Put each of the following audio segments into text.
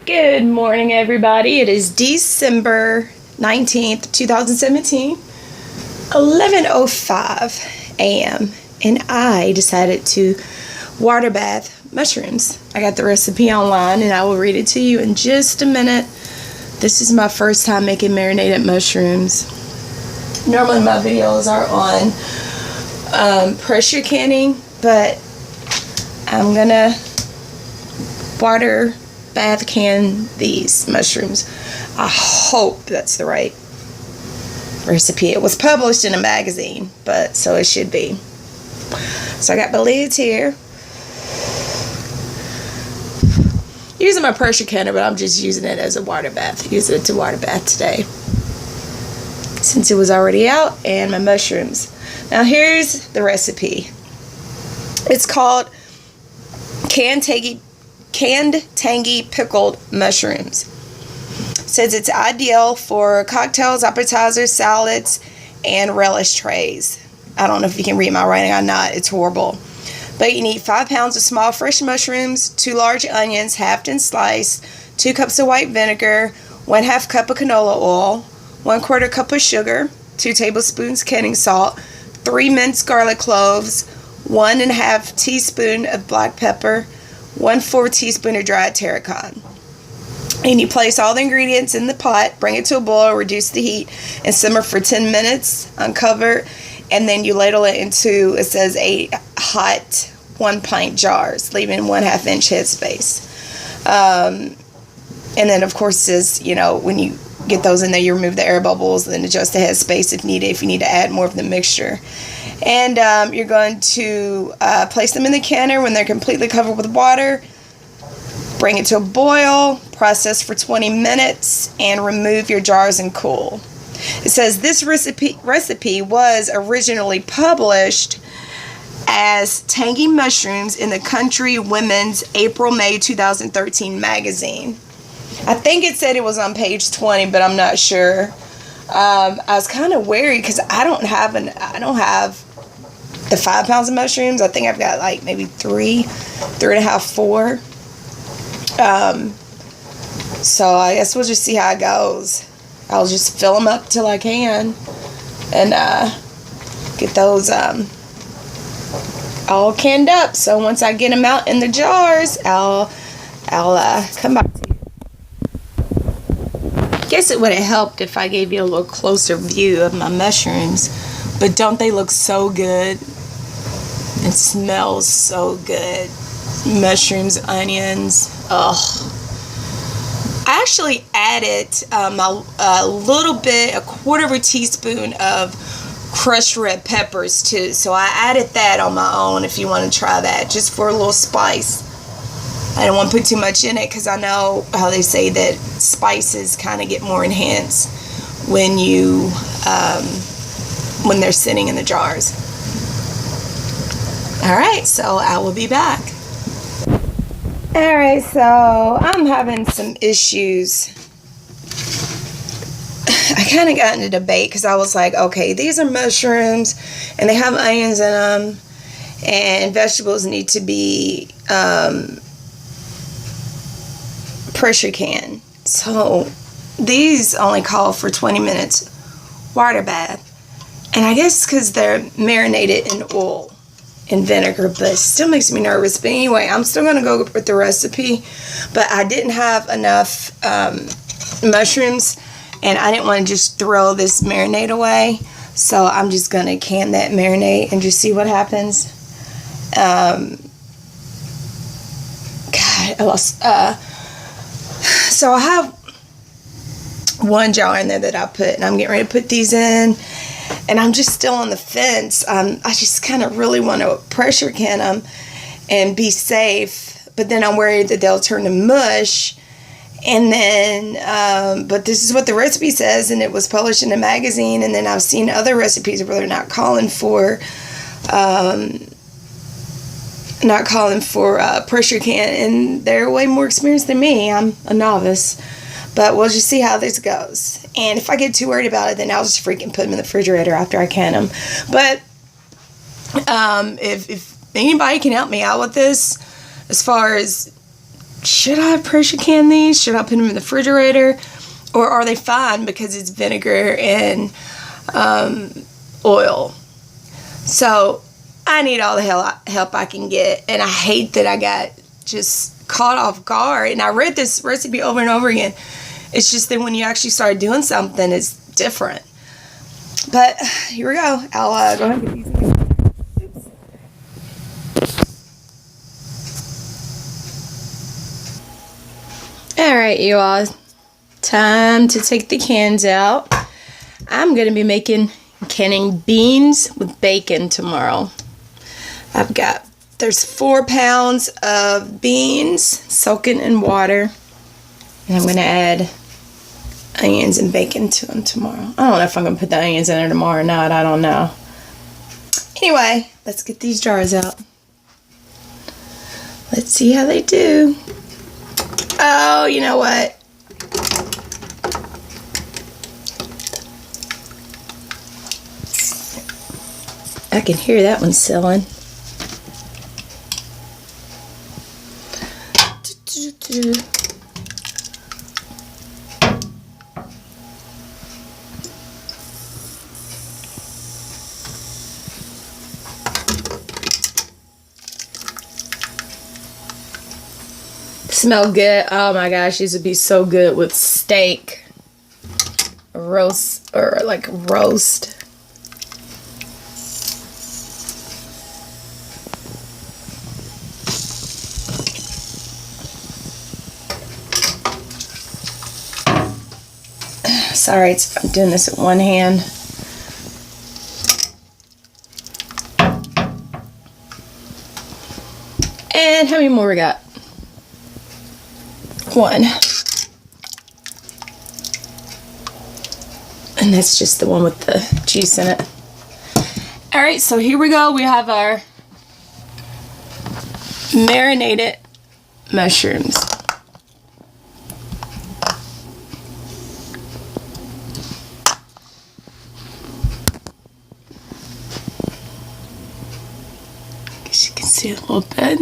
Good morning, everybody. It is December 19th, 2017, 11:05 a.m., and I decided to water bath mushrooms. I got the recipe online, and I will read it to you in just a minute. This is my first time making marinated mushrooms. Normally my videos are on pressure canning, but I'm gonna water bath can these mushrooms. I hope that's the right recipe. It was published in a magazine, but so it should be. So I got my lids here. Using my pressure canner, but I'm just using it as a water bath. Using it to water bath today, since it was already out, and my mushrooms. Now here's the recipe. It's called canned tangy pickled mushrooms. It says it's ideal for cocktails, appetizers, salads, and relish trays. I don't know if you can read my writing or not. It's horrible. But you need 5 pounds of small fresh mushrooms, 2 large onions, halved and sliced, 2 cups of white vinegar, 1/2 cup of canola oil, 1/4 cup of sugar, 2 tablespoons canning salt, 3 minced garlic cloves, 1½ teaspoon of black pepper, 1/4 teaspoon of dried tarragon. And you place all the ingredients in the pot, bring it to a boil, reduce the heat, and simmer for 10 minutes, uncover, and then you ladle it into, it says, 8 hot 1-pint jars, leaving 1/2 inch headspace. And then, of course, says, when you get those in there, you remove the air bubbles, then adjust the headspace if needed, if you need to add more of the mixture. And you're going to place them in the canner when they're completely covered with water. Bring it to a boil, process for 20 minutes, and remove your jars and cool. It says this recipe was originally published as Tangy Mushrooms in the Country Women's April-May 2013 magazine. I think it said it was on page 20, but I'm not sure. I was kind of wary because I don't have the 5 pounds of mushrooms. I think I've got like maybe 3.5, 4. So I guess we'll just see how it goes. I'll just fill them up till I can, and get those all canned up. So once I get them out in the jars, I'll come back to you. Guess it would have helped if I gave you a little closer view of my mushrooms, but don't they look so good? It smells so good. Mushrooms, onions, I actually added a quarter of a teaspoon of crushed red peppers too, so I added that on my own if you want to try that, just for a little spice. I don't want to put too much in it because I know how they say that spices kind of get more enhanced when they're sitting in the jars. Alright, so I will be back. Alright, so I'm having some issues. I kind of got into debate because I was like, okay, these are mushrooms and they have onions in them, and vegetables need to be pressure canned. So these only call for 20 minutes water bath. And I guess because they're marinated in oil and vinegar, but it still makes me nervous. But anyway, I'm still going to go with the recipe. But I didn't have enough mushrooms, and I didn't want to just throw this marinade away. So I'm just going to can that marinade and just see what happens. God, I lost... So I have one jar in there that I put, and I'm getting ready to put these in. And I'm just still on the fence. I just kind of really want to pressure can them and be safe. But then I'm worried that they'll turn to mush. And then, but this is what the recipe says, and it was published in a magazine. And then I've seen other recipes where they're not calling for pressure can. And they're way more experienced than me. I'm a novice. But we'll just see how this goes. And if I get too worried about it, then I'll just freaking put them in the refrigerator after I can them. But if anybody can help me out with this, as far as should I pressure can these? Should I put them in the refrigerator? Or are they fine because it's vinegar and oil? So I need all the help I can get. And I hate that I got just caught off guard. And I read this recipe over and over again. It's just that when you actually start doing something, it's different. But here we go. I'll go ahead and get these again. Alright, you all. Time to take the cans out. I'm going to be canning beans with bacon tomorrow. There's 4 pounds of beans soaking in water. And I'm going to add onions and bacon to them tomorrow. I don't know if I'm going to put the onions in there tomorrow or not. I don't know. Anyway, let's get these jars out. Let's see how they do. Oh, you know what? I can hear that one selling. Smell good. Oh my gosh, these would be so good with steak, roast. Sorry, I'm doing this with one hand. And how many more we got? 1. And that's just the one with the juice in it. Alright, so here we go. We have our marinated mushrooms. Guess you can see a little bit.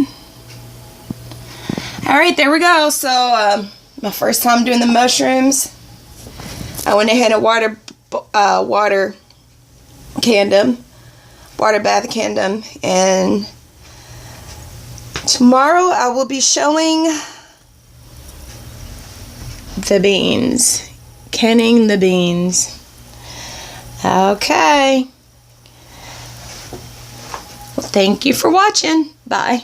Alright, there we go. So, my first time doing the mushrooms, I went ahead and water bath canned them, and tomorrow I will be showing the beans, canning the beans. Okay. Well, thank you for watching. Bye.